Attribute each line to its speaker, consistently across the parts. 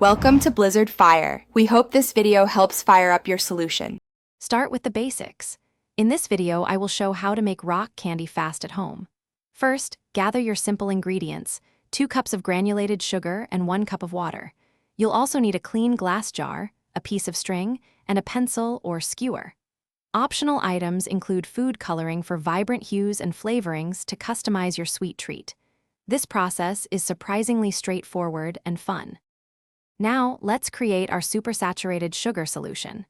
Speaker 1: Welcome to Blizzard Fire. We hope this video helps fire up your solution.
Speaker 2: Start with the basics. In this video, I will show how to make rock candy fast at home. First, gather your simple ingredients, 2 cups of granulated sugar and 1 cup of water. You'll also need a clean glass jar, a piece of string, and a pencil or skewer. Optional items include food coloring for vibrant hues and flavorings to customize your sweet treat. This process is surprisingly straightforward and fun. Now, let's create our supersaturated sugar solution.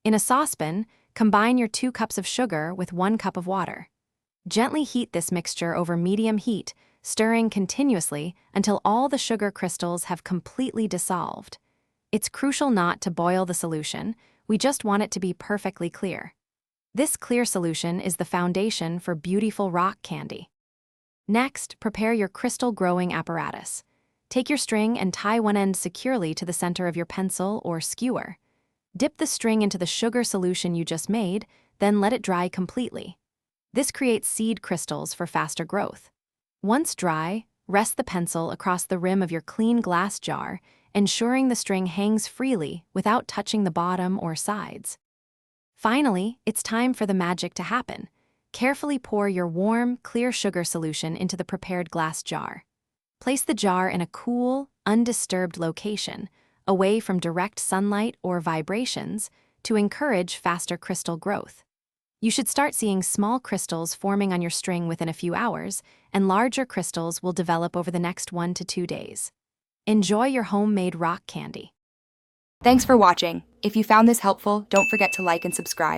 Speaker 2: In a saucepan, combine your 2 cups of sugar with 1 cup of water. Gently heat this mixture over medium heat, stirring continuously until all the sugar crystals have completely dissolved. It's crucial not to boil the solution, we just want it to be perfectly clear. This clear solution is the foundation for beautiful rock candy. Next, prepare your crystal growing apparatus. Take your string and tie one end securely to the center of your pencil or skewer. Dip the string into the sugar solution you just made, then let it dry completely. This creates seed crystals for faster growth. Once dry, rest the pencil across the rim of your clean glass jar, ensuring the string hangs freely without touching the bottom or sides. Finally, it's time for the magic to happen. Carefully pour your warm, clear sugar solution into the prepared glass jar. Place the jar in a cool, undisturbed location, away from direct sunlight or vibrations, to encourage faster crystal growth. You should start seeing small crystals forming on your string within a few hours, and larger crystals will develop over the next 1 to 2 days. Enjoy your homemade rock candy.
Speaker 1: Thanks for watching. If you found this helpful, don't forget to like and subscribe.